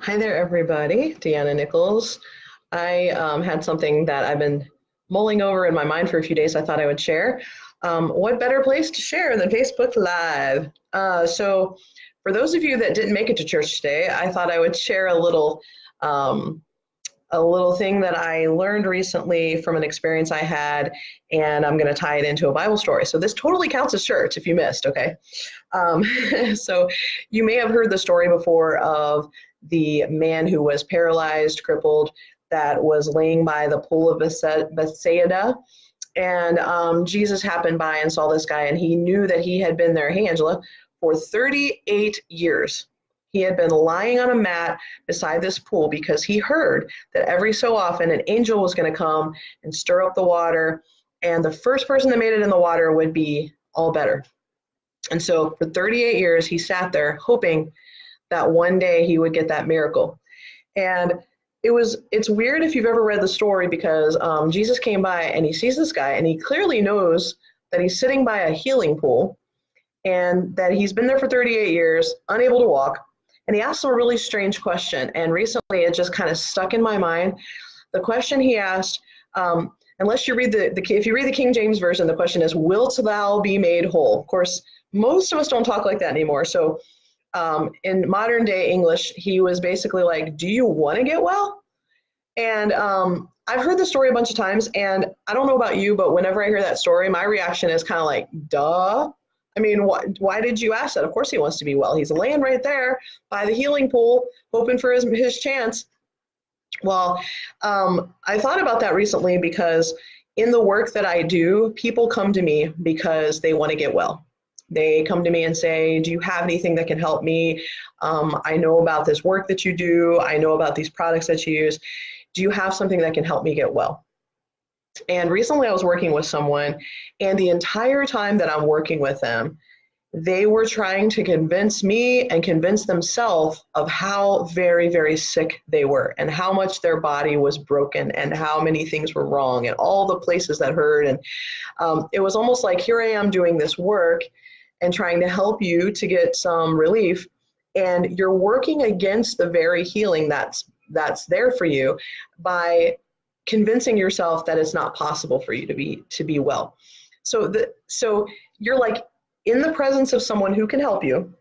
Hi there, everybody. Deanna Nichols. I had something that I've been mulling over in my mind for a few days I thought I would share. What better place to share than Facebook Live? So, for those of you that didn't make it to church today, I thought I would share um, a little thing that I learned recently from an experience I had, and I'm going to tie it into a Bible story. So, this totally counts as church if you missed, okay? Um, so you may have heard the story before of the man who was paralyzed, crippled, that was laying by the pool of Bethsaida. And Jesus happened by and saw this guy, and he knew that he had been there, hey, Angela, for 38 years. He had been lying on a mat beside this pool because he heard that every so often an angel was going to come and stir up the water, and the first person that made it in the water would be all better. And so for 38 years, he sat there hoping that one day he would get that miracle. And it's weird if you've ever read the story because Jesus came by and he sees this guy and he clearly knows that he's sitting by a healing pool and that he's been there for 38 years, unable to walk. And he asked him a really strange question. And recently it just kind of stuck in my mind. The question he asked, unless you read if you read the King James Version, the question is, wilt thou be made whole? Of course, most of us don't talk like that anymore. So in modern day English, he was basically like, do you want to get well? And I've heard the story a bunch of times, and I don't know about you, but whenever I hear that story, my reaction is kind of like, duh. I mean, why did you ask that? Of course he wants to be well. He's laying right there by the healing pool, hoping for his chance. Well, I thought about that recently because in the work that I do, people come to me because they want to get well. They come to me and say, do you have anything that can help me? I know about this work that you do. I know about these products that you use. Do you have something that can help me get well? And recently I was working with someone, and the entire time that I'm working with them, they were trying to convince me and convince themselves of how very, very sick they were and how much their body was broken and how many things were wrong and all the places that hurt. And it was almost like, here I am doing this work and trying to help you to get some relief, and you're working against the very healing that's there for you by convincing yourself that it's not possible for you to be well. So you're like in the presence of someone who can help you.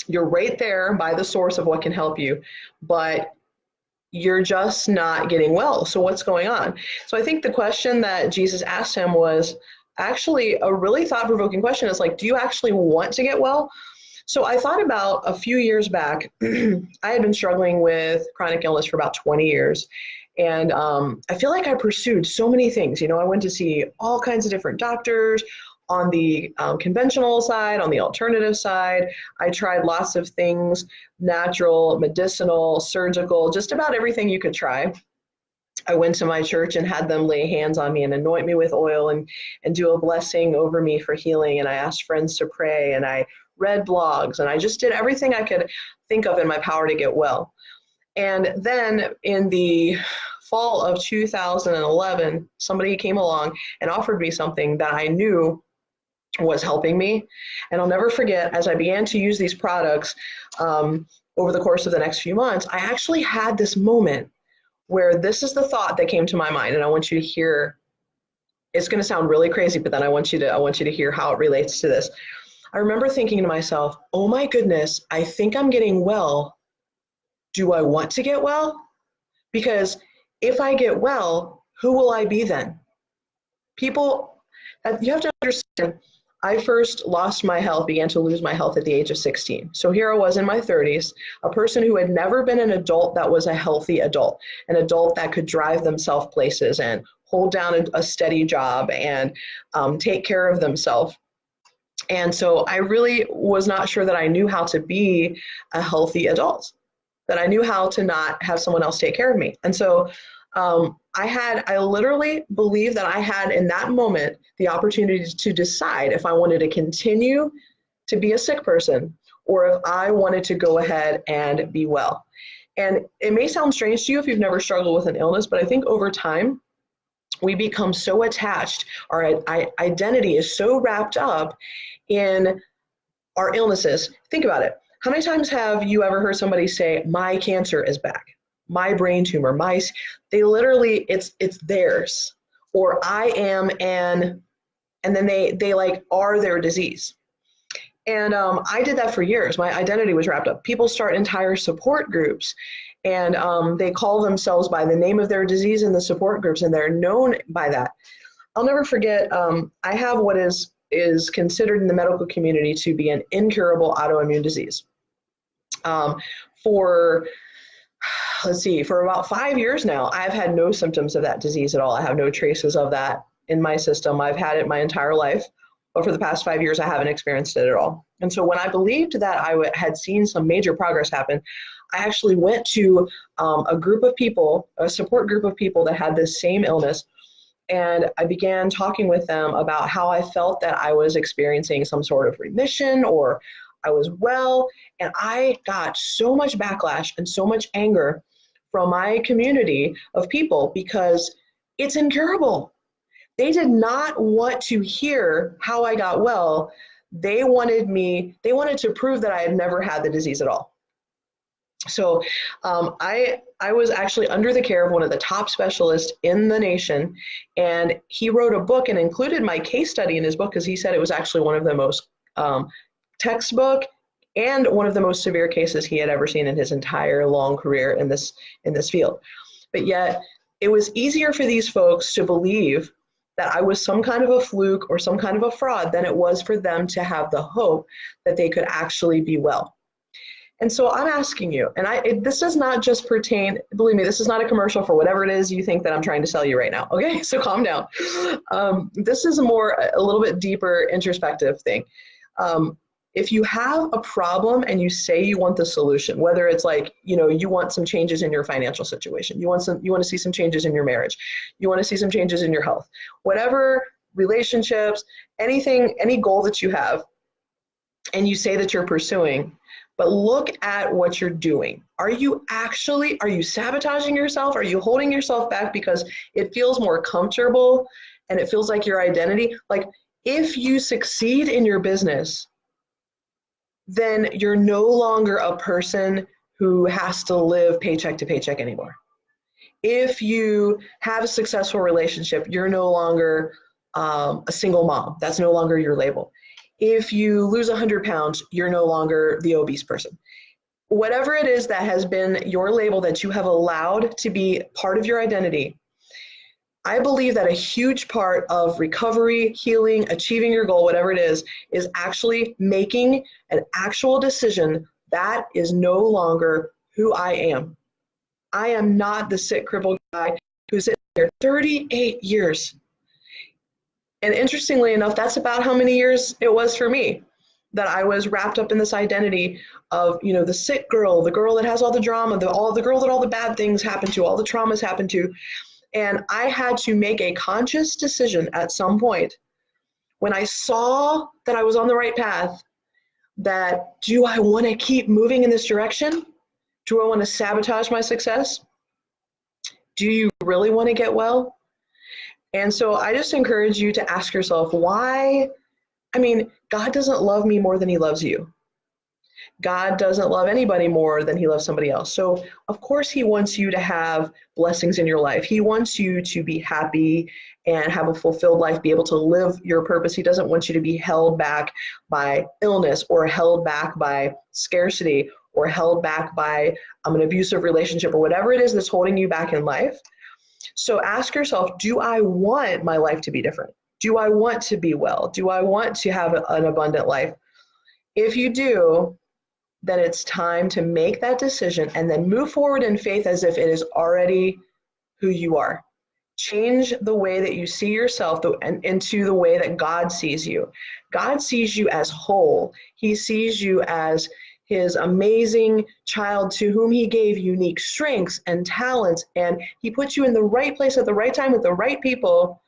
You're right there by the source of what can help you, but you're just not getting well. So what's going on? So I think the question that Jesus asked him was actually a really thought-provoking question. It's like, do you actually want to get well? So I thought about a few years back, I had been struggling with chronic illness for about 20 years. And I feel like I pursued so many things. You know, I went to see all kinds of different doctors on the conventional side, on the alternative side. I tried lots of things, natural, medicinal, surgical, just about everything you could try. I went to my church and had them lay hands on me and anoint me with oil and do a blessing over me for healing. And I asked friends to pray, and I read blogs, and I just did everything I could think of in my power to get well. And then in the fall of 2011, somebody came along and offered me something that I knew was helping me. And I'll never forget, as I began to use these products over the course of the next few months, I actually had this moment where this is the thought that came to my mind, and I want you to hear. It's going to sound really crazy, but then I want you to hear how it relates to this. I remember thinking to myself, oh my goodness, I think I'm getting well. Do I want to get well? Because if I get well, who will I be then? People, you have to understand, I first lost my health, began to lose my health at the age of 16. So here I was in my 30s, a person who had never been an adult that was a healthy adult, an adult that could drive themselves places and hold down a steady job and take care of themselves. And so I really was not sure that I knew how to be a healthy adult, that I knew how to not have someone else take care of me. And so I literally believe that I had in that moment the opportunity to decide if I wanted to continue to be a sick person or if I wanted to go ahead and be well. And it may sound strange to you if you've never struggled with an illness, but I think over time, we become so attached, our identity is so wrapped up in our illnesses. Think about it. How many times have you ever heard somebody say, my cancer is back, my brain tumor, they literally, it's theirs, or I am and then they like are their disease. And I did that for years. My identity was wrapped up. People start entire support groups, and they call themselves by the name of their disease in the support groups, and they're known by that. I'll never forget, I have what is considered in the medical community to be an incurable autoimmune disease. For, let's see, for about 5 years now, I've had no symptoms of that disease at all. I have no traces of that in my system. I've had it my entire life, but for the past 5 years, I haven't experienced it at all. And so when I believed that I had seen some major progress happen, I actually went to a group of people, a support group of people that had this same illness, and I began talking with them about how I felt that I was experiencing some sort of remission or I was well. And I got so much backlash and so much anger from my community of people because it's incurable. They did not want to hear how I got well. They wanted to prove that I had never had the disease at all. So I was actually under the care of one of the top specialists in the nation, and he wrote a book and included my case study in his book because he said it was actually one of the most textbook and one of the most severe cases he had ever seen in his entire long career in this field. But yet it was easier for these folks to believe that I was some kind of a fluke or some kind of a fraud than it was for them to have the hope that they could actually be well. And so I'm asking you, and this does not just pertain, believe me, this is not a commercial for whatever it is you think that I'm trying to sell you right now, okay? So calm down. This is a little bit deeper introspective thing. If you have a problem and you say you want the solution, whether it's like, you want some changes in your financial situation, you want to see some changes in your marriage, you want to see some changes in your health, whatever relationships, anything, any goal that you have, and you say that you're pursuing, but look at what you're doing. Are you sabotaging yourself? Are you holding yourself back because it feels more comfortable and it feels like your identity? Like if you succeed in your business, then you're no longer a person who has to live paycheck to paycheck anymore. If you have a successful relationship, you're no longer a single mom. That's no longer your label. If you lose 100 pounds, you're no longer the obese person. Whatever it is that has been your label that you have allowed to be part of your identity, I believe that a huge part of recovery, healing, achieving your goal, whatever it is actually making an actual decision that is no longer who I am. I am not the sick, crippled guy who's in there 38 years. And interestingly enough, that's about how many years it was for me that I was wrapped up in this identity of, the sick girl, the girl that has all the drama, the girl that all the bad things happen to, all the traumas happen to. And I had to make a conscious decision at some point when I saw that I was on the right path, that do I want to keep moving in this direction? Do I want to sabotage my success? Do you really want to get well? And so I just encourage you to ask yourself why. God doesn't love me more than he loves you. God doesn't love anybody more than he loves somebody else. So of course he wants you to have blessings in your life. He wants you to be happy and have a fulfilled life, be able to live your purpose. He doesn't want you to be held back by illness or held back by scarcity or held back by an abusive relationship or whatever it is that's holding you back in life. So ask yourself, do I want my life to be different? Do I want to be well? Do I want to have an abundant life? If you do, then it's time to make that decision and then move forward in faith as if it is already who you are. Change the way that you see yourself into the way that God sees you. God sees you as whole. He sees you as his amazing child to whom he gave unique strengths and talents, and he put you in the right place at the right time with the right people.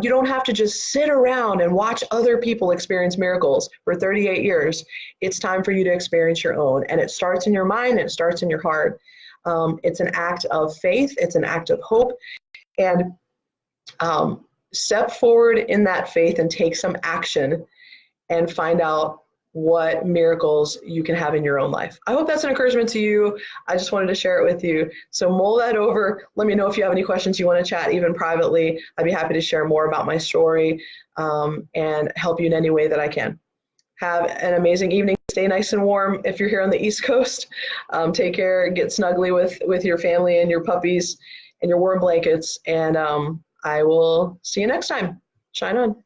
You don't have to just sit around and watch other people experience miracles for 38 years. It's time for you to experience your own, and it starts in your mind and it starts in your heart. It's an act of faith. It's an act of hope, and step forward in that faith and take some action and find out what miracles you can have in your own life. I hope that's an encouragement to you. I just wanted to share it with you. So mull that over. Let me know if you have any questions you want to chat, even privately. I'd be happy to share more about my story and help you in any way that I can. Have an amazing evening. Stay nice and warm if you're here on the East Coast. Take care. Get snuggly with your family and your puppies and your warm blankets. And I will see you next time. Shine on.